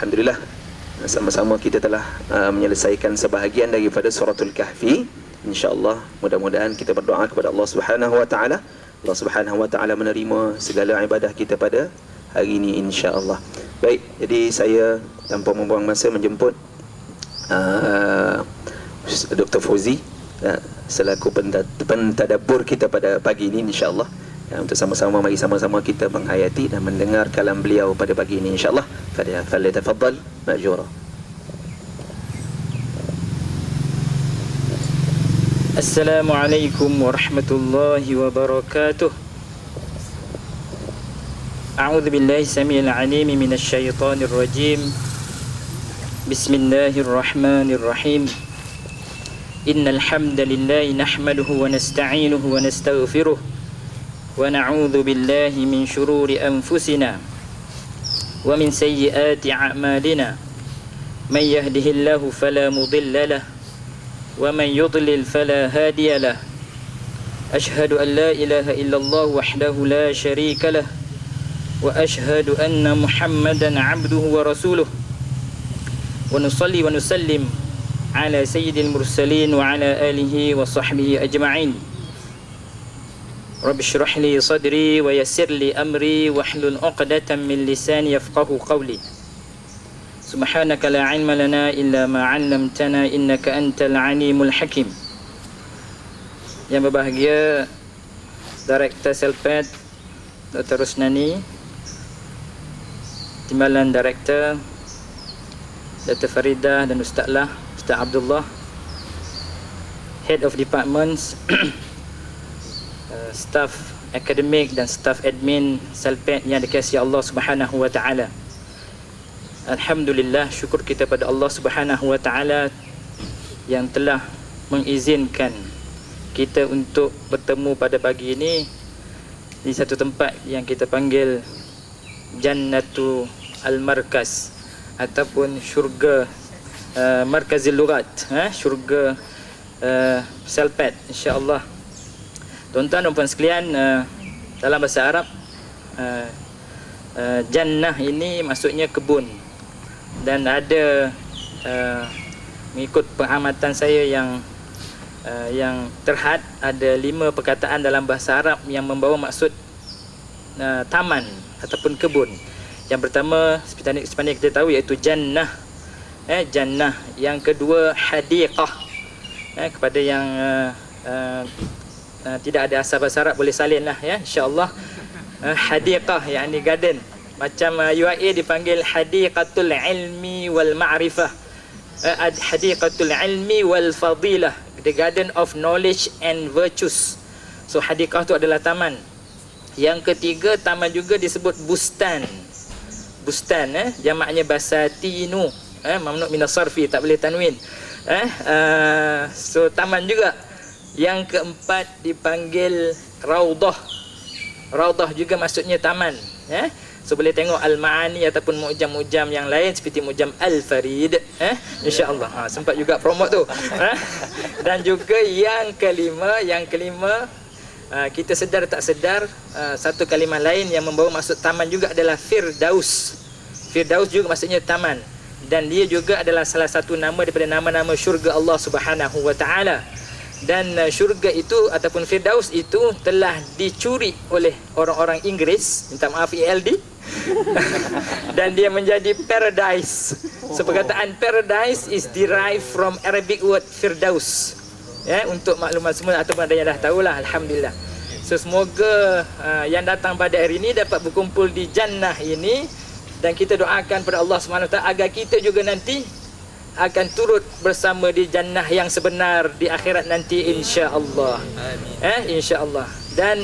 Alhamdulillah, sama-sama kita telah menyelesaikan sebahagian daripada suratul Kahfi. InsyaAllah, mudah-mudahan kita berdoa kepada Allah Subhanahu Wa Taala. Allah Subhanahu Wa Taala menerima segala ibadah kita pada hari ini, insyaAllah. Baik, jadi saya tanpa membuang masa menjemput Dr. Fauzi selaku pentadabbur kita pada pagi ini, insyaAllah. Untuk sama-sama, mari sama-sama kita menghayati dan mendengar kalam beliau pada pagi ini, insyaAllah. Falyatafaddal ma'jura. Assalamualaikum warahmatullahi wabarakatuh. A'udzu billahi samiil 'aliim minasy syaithaanir rajiim. Bismillahirrahmanirrahim. Innal hamdalillahi nahmaduhu wa nasta'inuhu wa nastaghfiruh. ونعوذ بالله من شرور أنفسنا ومن سيئات أعمالنا من يهده الله فلا مضل له ومن يضلل فلا هادي له أشهد أن لا إله إلا الله وحده لا شريك له وأشهد أن محمدا عبده ورسوله ونصلي ونسلم على سيد المرسلين وعلى آله وصحبه أجمعين. Rabbi shrah li sadri wa yassir li amri wahlul 'uqdatam min lisani yafqahu qawli. Subhanaka la 'ilma lana illa ma 'allamtana innaka antal 'alimul hakim. Yang berbahagia Direktur Selpad Dr. Rusnani, Timbalan Direktur Dr. Faridah dan Ustaz Abdullah, Head of Departments, staf akademik dan staf admin Selpad yang dikasihi Allah Subhanahu Wa Taala. Alhamdulillah, syukur kita pada Allah Subhanahu Wa Taala yang telah mengizinkan kita untuk bertemu pada pagi ini di satu tempat yang kita panggil Jannatu Al-Markaz ataupun syurga Markazil Lughat, syurga Selpad, insya-Allah. Tuan-tuan dan puan sekalian, dalam bahasa Arab jannah ini maksudnya kebun. Dan ada mengikut pengamatan saya yang terhad, ada 5 perkataan dalam bahasa Arab yang membawa maksud taman ataupun kebun. Yang pertama seperti yang kita tahu iaitu jannah, jannah. Yang kedua hadiqah, kepada yang tidak ada asal bahasa Arab boleh salin lah, ya, insya-Allah. Hadiqah yakni garden. Macam UIA dipanggil hadiqatul ilmi wal ma'rifah, hadiqatul ilmi wal fadilah, the garden of knowledge and virtues. So hadiqah tu adalah taman. Yang ketiga, taman juga disebut bustan. Bustan, jamaknya basatinu, mamnu min as-sarfi, tak boleh tanwin. So taman juga. Yang keempat dipanggil raudhah. Raudhah juga maksudnya taman, So boleh tengok Al-Ma'ani ataupun mujam-mujam yang lain seperti mujam Al-Farid, insya-Allah. Sempat juga promote tu. Dan juga yang kelima, kita sedar tak sedar, satu kalimah lain yang membawa maksud taman juga adalah Firdaus. Firdaus juga maksudnya taman, dan dia juga adalah salah satu nama daripada nama-nama syurga Allah Subhanahu Wa Taala. Dan syurga itu ataupun Firdaus itu telah dicuri oleh orang-orang Inggeris, minta maaf ELD, dan dia menjadi paradise. So perkataan paradise is derived from Arabic word Firdaus, untuk maklumat semua ataupun ada yang dah tahulah, alhamdulillah. So semoga yang datang pada hari ini dapat berkumpul di jannah ini, dan kita doakan pada Allah SWT agar kita juga nanti akan turut bersama di jannah yang sebenar di akhirat nanti, insya-Allah. Insya-Allah. Dan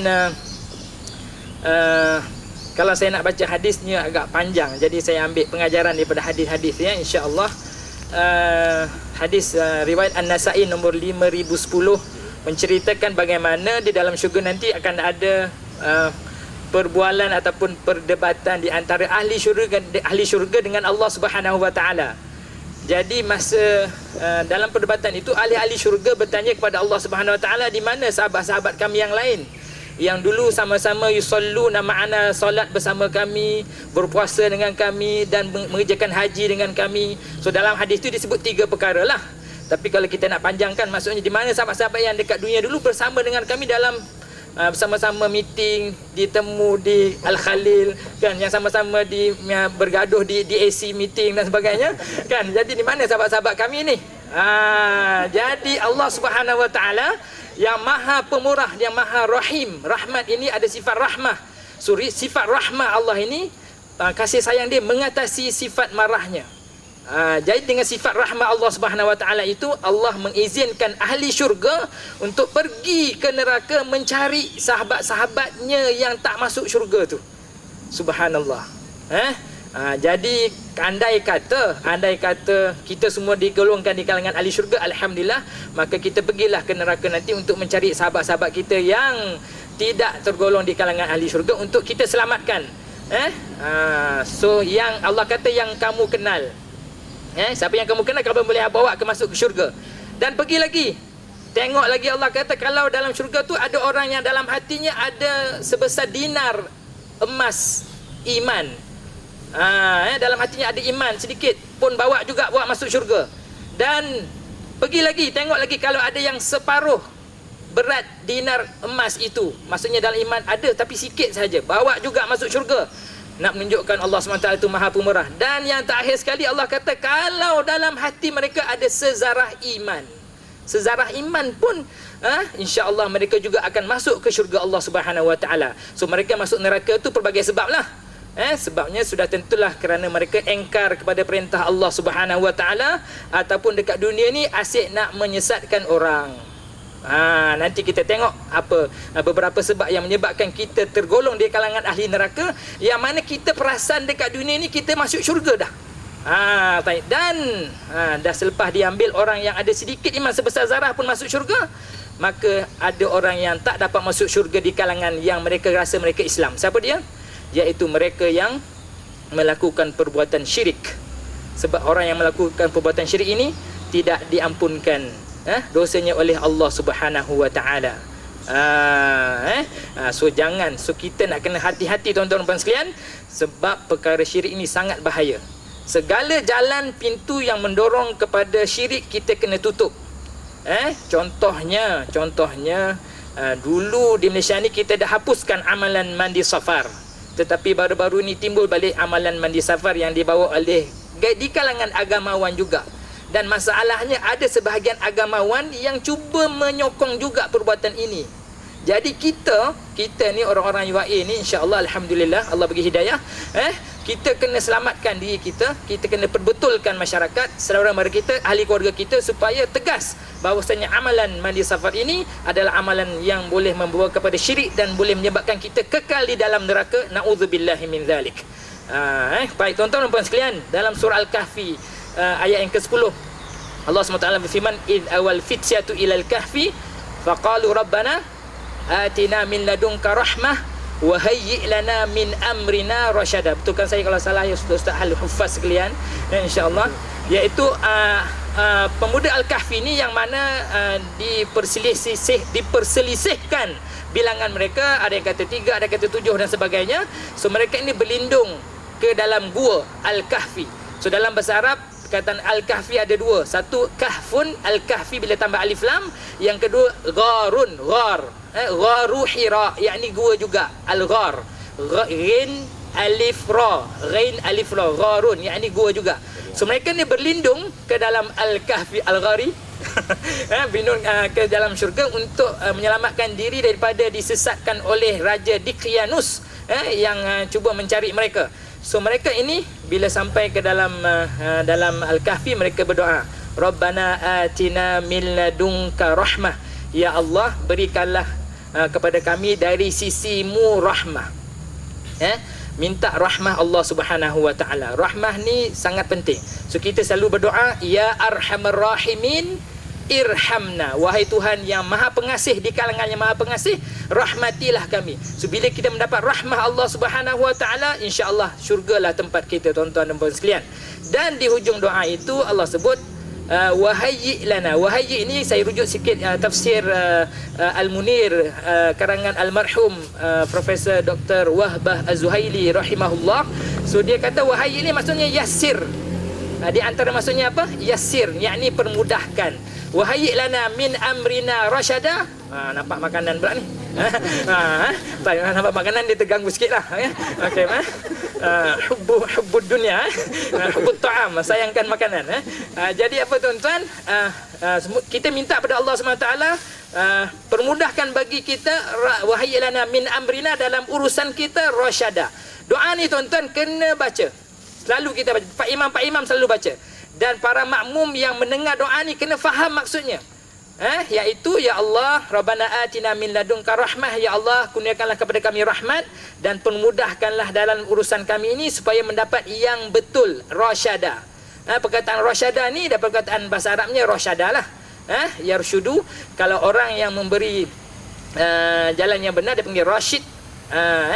kalau saya nak baca hadisnya agak panjang, jadi saya ambil pengajaran daripada hadis-hadis, ya, insya-Allah. Hadis riwayat An-Nasa'i nombor 5010 menceritakan bagaimana di dalam syurga nanti akan ada perbualan ataupun perdebatan di antara ahli syurga dengan Allah Subhanahu Wa Taala. Jadi masa dalam perdebatan itu, ahli-ahli syurga bertanya kepada Allah Subhanahu Wa Taala, di mana sahabat-sahabat kami yang lain? yang dulu sama-sama yusalluna ma'ana, solat bersama kami, berpuasa dengan kami dan mengerjakan haji dengan kami. So dalam hadis tu disebut 3 perkara lah. Tapi kalau kita nak panjangkan, maksudnya di mana sahabat-sahabat yang dekat dunia dulu bersama dengan kami dalam bersama-sama meeting, ditemu di Al-Khalil kan, yang sama-sama bergaduh di AC meeting dan sebagainya kan. Jadi di mana sahabat-sahabat kami ni? Jadi Allah Subhanahu Wa Taala yang Maha Pemurah, yang Maha Rahim. Rahmat ini ada sifat rahmah. Sifat rahmah Allah ini, kasih sayang dia mengatasi sifat marahnya. Jadi dengan sifat rahmat Allah Subhanahu Wa Taala itu, Allah mengizinkan ahli syurga untuk pergi ke neraka mencari sahabat-sahabatnya yang tak masuk syurga tu. Subhanallah. Jadi andai kata kita semua digolongkan di kalangan ahli syurga, alhamdulillah, maka kita pergilah ke neraka nanti untuk mencari sahabat-sahabat kita yang tidak tergolong di kalangan ahli syurga untuk kita selamatkan. So yang Allah kata yang kamu kenal, siapa yang kamu kenal kamu boleh bawa ke masuk ke syurga. Dan pergi lagi, tengok lagi Allah kata kalau dalam syurga tu ada orang yang dalam hatinya ada sebesar dinar emas iman. Dalam hatinya ada iman sedikit pun bawa masuk syurga. Dan pergi lagi, tengok lagi kalau ada yang separuh berat dinar emas itu, maksudnya dalam iman ada tapi sikit saja, bawa juga masuk syurga. Nak menunjukkan Allah SWT itu Maha Pemurah. Dan yang terakhir sekali Allah kata kalau dalam hati mereka ada sezarah iman pun insya-Allah mereka juga akan masuk ke syurga Allah Subhanahu Wa Taala. So mereka masuk neraka tu pelbagai sebab lah. Sebabnya sudah tentulah kerana mereka engkar kepada perintah Allah Subhanahu Wa Taala, ataupun dekat dunia ni asyik nak menyesatkan orang. Nanti kita tengok apa beberapa sebab yang menyebabkan kita tergolong di kalangan ahli neraka, yang mana kita perasan dekat dunia ni kita masuk syurga dah. Dan dah selepas diambil orang yang ada sedikit iman sebesar zarah pun masuk syurga, maka ada orang yang tak dapat masuk syurga di kalangan yang mereka rasa mereka Islam. Siapa dia? Iaitu mereka yang melakukan perbuatan syirik. Sebab orang yang melakukan perbuatan syirik ini tidak diampunkan dosanya oleh Allah Subhanahu Wa Taala. So kita nak kena hati-hati tuan-tuan dan puan sekalian, sebab perkara syirik ini sangat bahaya. Segala jalan pintu yang mendorong kepada syirik kita kena tutup. Contohnya dulu di Malaysia ni kita dah hapuskan amalan mandi safar, tetapi baru-baru ni timbul balik amalan mandi safar yang dibawa oleh di kalangan agamawan juga. Dan masalahnya ada sebahagian agamawan yang cuba menyokong juga perbuatan ini. Jadi kita ni orang-orang UAE ni, insya-Allah alhamdulillah Allah bagi hidayah, kita kena selamatkan diri kita kena perbetulkan masyarakat, saudara-saudara kita, ahli keluarga kita, supaya tegas bahawasanya amalan mandi safar ini adalah amalan yang boleh membawa kepada syirik dan boleh menyebabkan kita kekal di dalam neraka. Na'udzubillahi min zalik. Baik tuan-tuan dan puan sekalian, dalam surah Al-Kahfi ayat yang ke-10 Allah SWT berfirman, id awal fityatu ilal kahfi faqalu rabbana atina min ladunka rahmah wa hayyi' lana min amrina rasyada. Betulkan saya kalau salah ya ustaz ahli huffaz sekalian, insya-Allah. Iaitu pemuda Al-Kahfi ni yang mana diperselisihkan bilangan mereka, ada yang kata 3, ada yang kata 7 dan sebagainya. So mereka ini berlindung ke dalam gua Al-Kahfi. So dalam bahasa Arab perkataan Al-Kahfi ada 2. Satu kahfun, Al-Kahfi bila tambah alif lam. Yang kedua gharun, gharu Hira, yakni gua juga, Al-Ghar. Ghain alif ra, gharun, yakni gua juga. So mereka ni berlindung ke dalam Al-Kahfi Al-Ghari berlindung ke dalam syurga untuk menyelamatkan diri daripada disesatkan oleh Raja Dikyanus yang cuba mencari mereka. So mereka ini bila sampai ke dalam Al-Kahfi, mereka berdoa, Rabbana atina min ladunka rahmah. Ya Allah, berikanlah kepada kami dari sisimu rahmah. Minta rahmah Allah Subhanahu Wa Taala. Rahmah ni sangat penting. So kita selalu berdoa, Ya Arhamar Rahimin irhamna. Wahai Tuhan yang Maha Pengasih di kalangan yang Maha Pengasih, rahmatilah kami. So bila kita mendapat rahmah Allah Subhanahu Wa Taala, insya-Allah syurgalah tempat kita tuan-tuan dan puan sekalian. Dan di hujung doa itu Allah sebut wahayyi lana. Wahayyi ini saya rujuk sikit tafsir Al-Munir karangan almarhum Profesor Dr. Wahbah Az-Zuhaili rahimahullah. So dia kata wahayyi ini maksudnya yassir. Di antara maksudnya apa? Yassir, yakni permudahkan. Wahayyi lana min amrina rasyada. Nampak makanan pula ni. Nampak makanan dia terganggu sikit lah. Okey, hubbud dunia, hubbud ta'am, sayangkan makanan. Jadi apa tuan-tuan, kita minta pada Allah SWT permudahkan bagi kita, wahayyi lana min amrina, dalam urusan kita rasyada. Doa ni tuan-tuan kena baca. Selalu kita baca. Pak imam selalu baca. Dan para makmum yang mendengar doa ni kena faham maksudnya. Iaitu ya Allah, Rabbana atina min ladunka rahmah, ya Allah kurniakanlah kepada kami rahmat dan permudahkanlah dalam urusan kami ini supaya mendapat yang betul, rasyada. Perkataan rasyada ni dari perkataan bahasa Arabnya rasyada lah. Yarshudu, kalau orang yang memberi jalan yang benar dia panggil rasyid,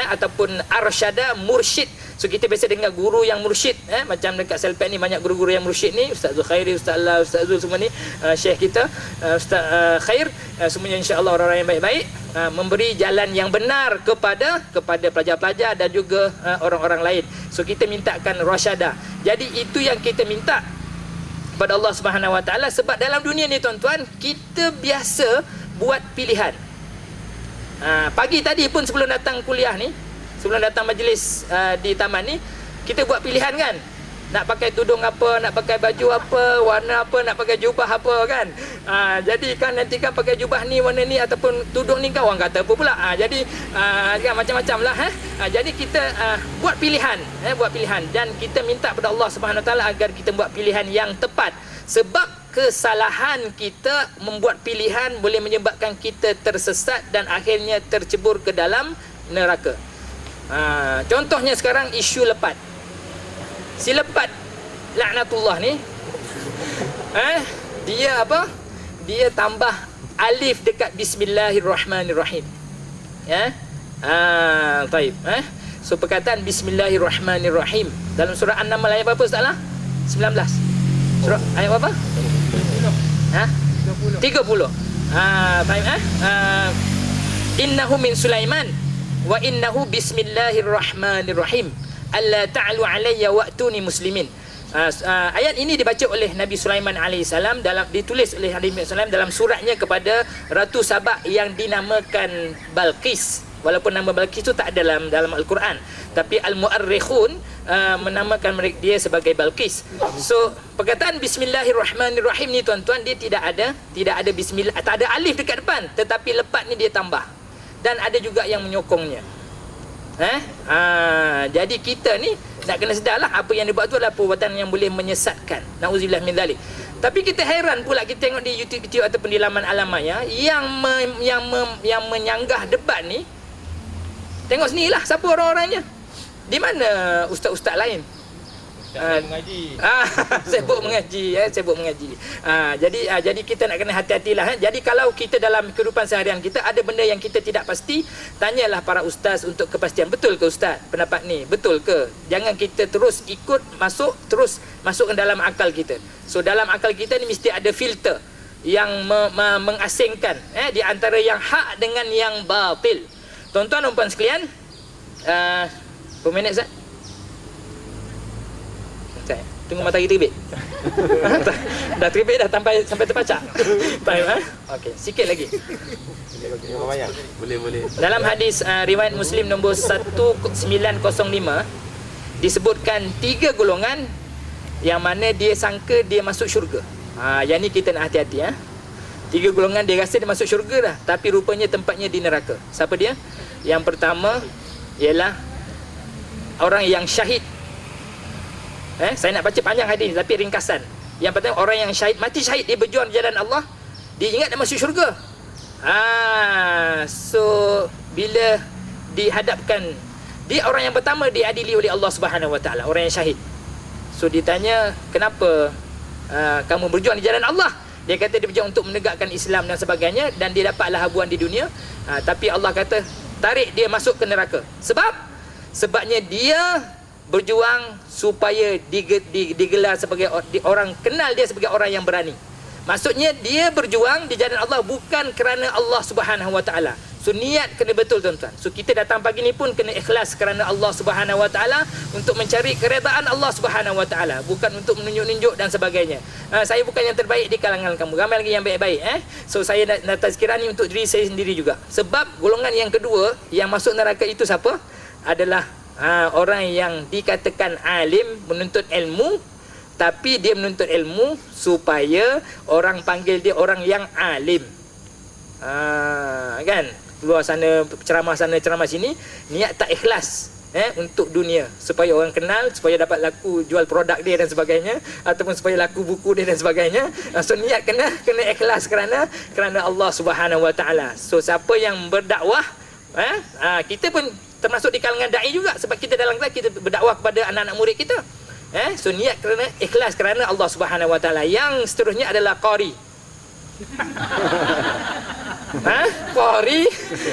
ataupun arsyada, mursyid. So kita biasa dengar guru yang mursyid, macam dekat Selpek ni banyak guru-guru yang mursyid ni, Ustaz Zulkhairi, Ustaz Allah, Ustaz Zul, semua ni syekh kita, Ustaz Khair, semuanya insya-Allah orang-orang yang baik-baik, memberi jalan yang benar kepada pelajar-pelajar dan juga orang-orang lain. So kita mintakan rasyada. Jadi itu yang kita minta pada Allah Subhanahu Wa Taala, sebab dalam dunia ni tuan-tuan kita biasa buat pilihan. Pagi tadi pun sebelum datang kuliah ni, sebelum datang majlis di taman ni, kita buat pilihan kan, nak pakai tudung apa, nak pakai baju apa, warna apa, nak pakai jubah apa kan. Jadi kan nanti kan pakai jubah ni warna ni ataupun tudung ni kan orang kata apa pula. Jadi kan macam-macam lah. Jadi kita buat pilihan, buat pilihan, dan kita minta pada Allah Subhanahu Wa Taala agar kita buat pilihan yang tepat. Sebab kesalahan kita membuat pilihan boleh menyebabkan kita tersesat dan akhirnya tercebur ke dalam neraka. Contohnya sekarang isu lepat. Si lepat laknatullah ni, dia apa? Dia tambah alif dekat bismillahirrahmanirrahim. Baik. So perkataan bismillahirrahmanirrahim dalam surah An-Naml ayat apa Ustaz lah? 19. Surah ayat apa? 30. Baik. Innahu min Sulaiman wa innahu bismillahirrahmanirrahim alla ta'lu alayya wa'tuni muslimin. Ayat ini dibaca oleh Nabi Sulaiman alaihissalam, ditulis oleh Nabi Sulaiman dalam suratnya kepada Ratu Sabak yang dinamakan Balqis. Walaupun nama Balqis itu tak ada dalam Al-Quran, tapi al-mu'arrikhun menamakan dia sebagai Balqis. So perkataan bismillahirrahmanirrahim ni tuan-tuan, dia tidak ada bismillah, tak ada alif dekat depan, tetapi lepat ni dia tambah. Dan ada juga yang menyokongnya. Jadi kita ni nak kena sedarlah apa yang dibuat tu adalah perbuatan yang boleh menyesatkan. Nauzubillah min zalik. Tapi kita heran pula kita tengok di YouTube ataupun di laman Alamaya yang menyanggah debat ni. Tengok sinilah siapa orang-orangnya. Di mana ustaz-ustaz lain? Mengaji. Sibuk mengaji, sibuk mengaji. Jadi kita nak kena hati-hatilah. Jadi kalau kita dalam kehidupan seharian kita ada benda yang kita tidak pasti, tanyalah para ustaz untuk kepastian. Betul ke ustaz pendapat ni? Betul ke? Jangan kita terus ikut terus masuk ke dalam akal kita. So dalam akal kita ni mesti ada filter yang mengasingkan di antara yang hak dengan yang batil. Tuan-tuan dan puan sekalian, berapa minit Ustaz? Tunggu matahari terbit. Dah terbit dah sampai terpacak. Baik, okey, sikit lagi. Boleh. Dalam hadis riwayat Muslim nombor 1905 disebutkan 3 golongan yang mana dia sangka dia masuk syurga. Yang ni kita nak hati-hati 3 golongan dia rasa dia masuk syurga dah, tapi rupanya tempatnya di neraka. Siapa dia? Yang pertama ialah orang yang syahid. Saya nak baca panjang hadis tapi ringkasan. Yang pertama, orang yang syahid, mati syahid, dia berjuang di jalan Allah, dia ingat dia masuk syurga. So bila dihadapkan, dia orang yang pertama diadili oleh Allah Subhanahu Wa Taala, orang yang syahid. So ditanya, kenapa kamu berjuang di jalan Allah? Dia kata dia berjuang untuk menegakkan Islam dan sebagainya, dan dia dapatlah habuan di dunia. Tapi Allah kata tarik dia masuk ke neraka. Sebabnya dia berjuang supaya digelar sebagai orang, kenal dia sebagai orang yang berani. Maksudnya dia berjuang di jalan Allah bukan kerana Allah Subhanahu Wa Taala. So niat kena betul tuan-tuan. So kita datang pagi ni pun kena ikhlas kerana Allah Subhanahu Wa Taala, untuk mencari keredaan Allah Subhanahu Wa Taala, bukan untuk menunjuk-nunjuk dan sebagainya. Saya bukan yang terbaik di kalangan kamu, ramai lagi yang baik-baik. So saya nak tazkirah ni untuk diri saya sendiri juga. Sebab golongan yang kedua yang masuk neraka itu siapa? Adalah orang yang dikatakan alim, menuntut ilmu, tapi dia menuntut ilmu supaya orang panggil dia orang yang alim. Kan? Keluar sana, ceramah sini, niat tak ikhlas untuk dunia, supaya orang kenal, supaya dapat laku jual produk dia dan sebagainya, ataupun supaya laku buku dia dan sebagainya. So niat kena ikhlas kerana Allah Subhanahu Wa Taala. So siapa yang berdakwah, kita pun termasuk di kalangan dai juga, sebab kita dalam kelas kita berdakwah kepada anak-anak murid kita. So niat kerana ikhlas kerana Allah Subhanahu Wa Taala. Yang seterusnya adalah qari. Qari,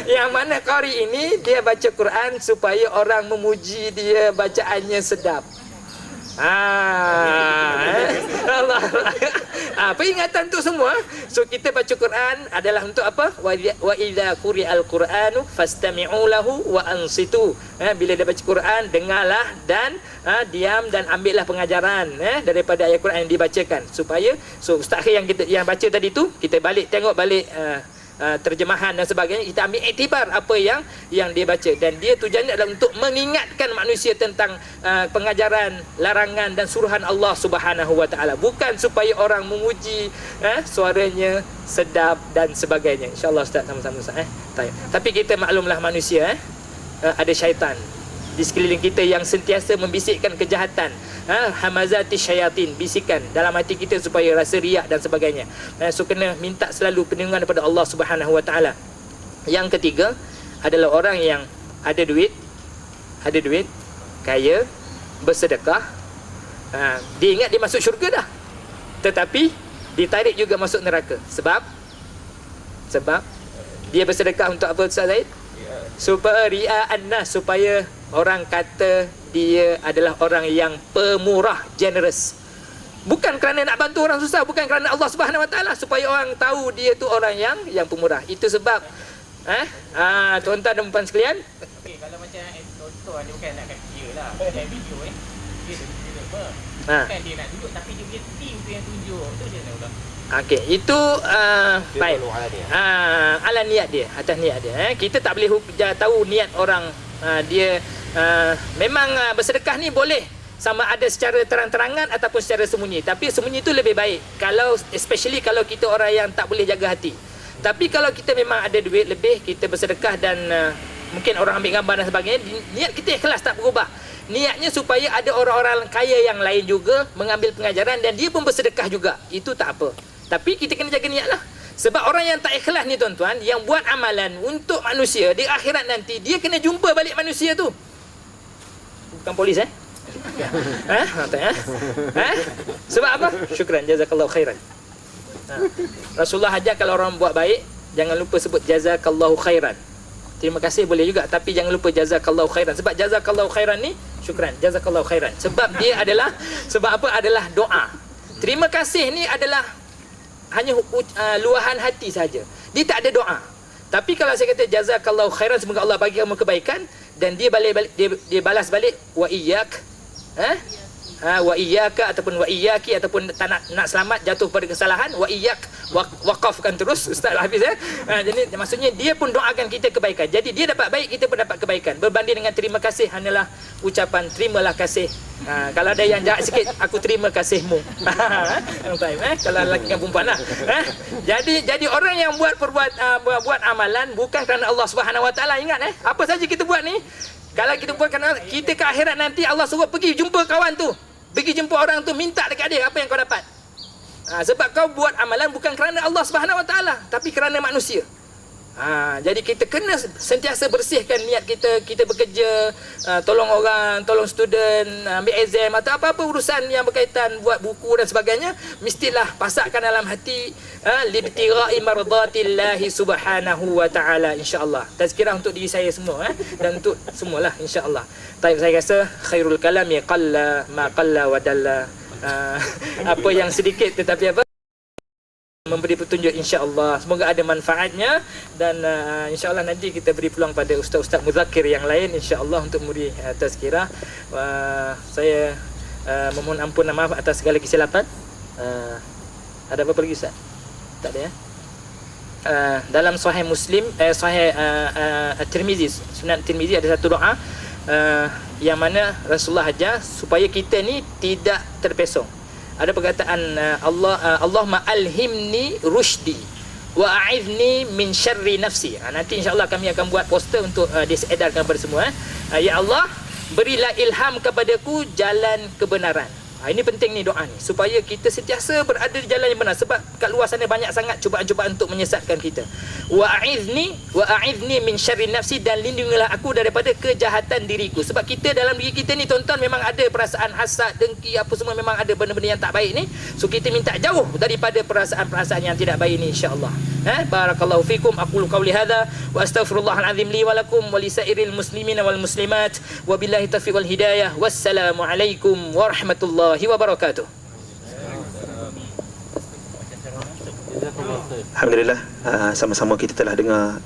yang mana qari ini dia baca Quran supaya orang memuji dia bacaannya sedap. Allah. Peringatan untuk semua. So kita baca Quran adalah untuk apa? Wa idza quri'al Qur'anu fastami'u lahu wa ansitu. Bila dia baca Quran, dengarlah dan diam dan ambillah pengajaran daripada ayat Quran yang dibacakan, supaya ustaz yang yang baca tadi tu, kita balik tengok balik terjemahan dan sebagainya, kita ambil iktibar apa yang dia baca, dan dia tujuannya adalah untuk mengingatkan manusia tentang pengajaran, larangan dan suruhan Allah Subhanahu Wa Taala, bukan supaya orang memuji suaranya sedap dan sebagainya. InsyaAllah Ustaz sama-sama Ustaz. Tapi kita maklumlah manusia ada syaitan di sekeliling kita yang sentiasa membisikkan kejahatan, hamazati syayatin, bisikan dalam hati kita supaya rasa riak dan sebagainya. So kena minta selalu perlindungan daripada Allah Subhanahu Wa Taala. Yang ketiga adalah orang yang ada duit, kaya, bersedekah. Dia ingat dia masuk syurga dah, tetapi ditarik juga masuk neraka. Sebab dia bersedekah untuk apa Ustaz Zaid? Supaya ria'an nas, supaya orang kata dia adalah orang yang pemurah, generous. Bukan kerana nak bantu orang susah, bukan kerana Allah Subhanahu Wa Taala, supaya orang tahu dia tu orang yang pemurah. Itu sebab tuan-tuan dan puan sekalian, okey, kalau macam contoh dia bukan nak kira lah, macam video dia tunjuk apa. Bukan dia nak tunjuk, tapi dia punya team tu yang tunjuk. Tu dia nak ulang. okey, itu baik. Ala niat dia, atas niat dia. Kita tak boleh tahu niat orang. Dia memang bersedekah ni boleh sama ada secara terang-terangan ataupun secara sembunyi, tapi sembunyi itu lebih baik, kalau especially kalau kita orang yang tak boleh jaga hati. Tapi kalau kita memang ada duit lebih, kita bersedekah dan mungkin orang ambil gambar dan sebagainya, niat kita ikhlas, tak berubah. Niatnya supaya ada orang-orang kaya yang lain juga mengambil pengajaran dan dia pun bersedekah juga, itu tak apa. Tapi kita kena jaga niat lah. Sebab orang yang tak ikhlas ni tuan-tuan, yang buat amalan untuk manusia, di akhirat nanti dia kena jumpa balik manusia tu. Bukan polis Sebab apa? Syukran, jazakallahu khairan. Rasulullah ajar kalau orang buat baik, jangan lupa sebut jazakallahu khairan. Terima kasih boleh juga, tapi jangan lupa jazakallahu khairan. Sebab jazakallahu khairan ni, syukran, jazakallahu khairan. Sebab dia adalah, sebab apa? Adalah doa. Terima kasih ni adalah hanya luahan hati saja. Dia tak ada doa. Tapi kalau saya kata jazakallahu khairan, semoga Allah bagi kamu kebaikan, dan dia dia balas balik wa iyyak, wa iyyaka ataupun wa iyyaki, ataupun tak nak selamat jatuh pada kesalahan, wa iyyak, waqafkan terus Ustaz Hafiz jadi maksudnya dia pun doakan kita kebaikan. Jadi dia dapat baik, kita pun dapat kebaikan. Berbanding dengan terima kasih hanyalah ucapan terimalah kasih. Kalau ada yang jahat sikit, aku terima kasihmu. Kalau lelaki dengan perempuan lah. Jadi orang yang buat amalan bukan kerana Allah Subhanahu Wa Taala, ingat apa saja kita buat ni, kalau kita buat kerana kita ke akhirat nanti, Allah suruh pergi jumpa kawan tu, pergi jumpa orang tu, minta dekat dia apa yang kau dapat. Sebab kau buat amalan bukan kerana Allah Subhanahu Wa Taala, tapi kerana manusia. Jadi kita kena sentiasa bersihkan niat kita. Kita bekerja, tolong orang, tolong student, ambil exam atau apa-apa urusan yang berkaitan buat buku dan sebagainya, mestilah pasakkan dalam hati libtira'i mardatillahi subhanahu wa ta'ala, insya-Allah. Tazkirah untuk diri saya semua dan untuk semualah, insya-Allah. Tapi saya rasa khairul kalam ya qalla ma qalla wa dalla. Apa yang sedikit tetapi apa memberi petunjuk, insya-Allah. Semoga ada manfaatnya dan insya-Allah nanti kita beri peluang pada ustaz-ustaz muzakir yang lain, insya-Allah, untuk memberi tazkirah. Saya memohon ampun dan maaf atas segala kesilapan. Ada apa lagi ustaz? Tak ada ya? Dalam Sahih Muslim, Sahih At-Tirmizi, Sunan Tirmizi, ada satu doa yang mana Rasulullah ajar supaya kita ni tidak terpesong. Ada perkataan Allahumma alhimni rushdi wa a'idhni min syarri nafsi. Nanti insya-Allah kami akan buat poster untuk disedarkan kepada semua. Ya Allah, berilah ilham kepadaku jalan kebenaran. Ini penting ni doa ni, supaya kita sentiasa berada di jalan yang benar, sebab kat luar sana banyak sangat cubaan-cubaan untuk menyesatkan kita. Wa a'idhni min syarri nafsi, dan lindungilah aku daripada kejahatan diriku. Sebab kita dalam diri kita ni tuan-tuan memang ada perasaan hasad, dengki, apa semua, memang ada benda-benda yang tak baik ni. So kita minta jauh daripada perasaan-perasaan yang tidak baik ni, insya-Allah. Barakallahu fikum. Aqulu qawli hadza wa astaghfirullahal azim li wa lakum wa lisairil muslimina wal muslimat. Wa billahi taufiq wal hidayah. Wassalamu alaikum warahmatullahi wabarakatuh. Alhamdulillah, sama-sama kita telah dengar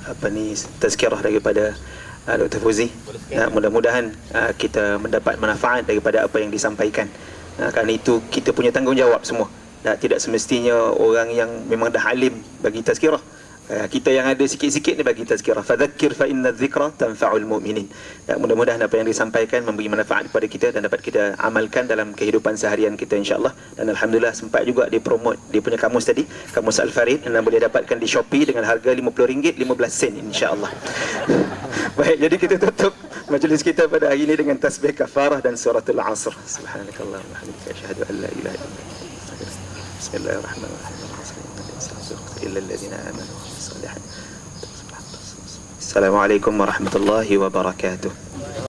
tazkirah daripada Dr. Fauzi. Mudah-mudahan kita mendapat manfaat daripada apa yang disampaikan. Kerana itu kita punya tanggungjawab semua. Tidak semestinya orang yang memang dah alim bagi tazkirah. Kita yang ada sikit-sikit ni bagi tazkirah. Fadzakkir fa inna dzikra tanfa'ul mu'minin. Mudah-mudahan apa yang disampaikan memberi manfaat kepada kita dan dapat kita amalkan dalam kehidupan seharian kita, insya-Allah. Dan alhamdulillah sempat juga dipromot dia punya kamus tadi, kamus Al-Farid, dan boleh dapatkan di Shopee dengan harga RM50 15 sen, insya-Allah. Baik, jadi kita tutup majlis kita pada hari ini dengan tasbih kafarah dan suratul Asr. Subhanakallahumma wa bihamdika asyhadu an la ilaha illa anta astaghfiruka. Bismillahirrahmanirrahim. إلا الذين آمنوا وعملوا الصالحات. السلام عليكم ورحمة الله وبركاته.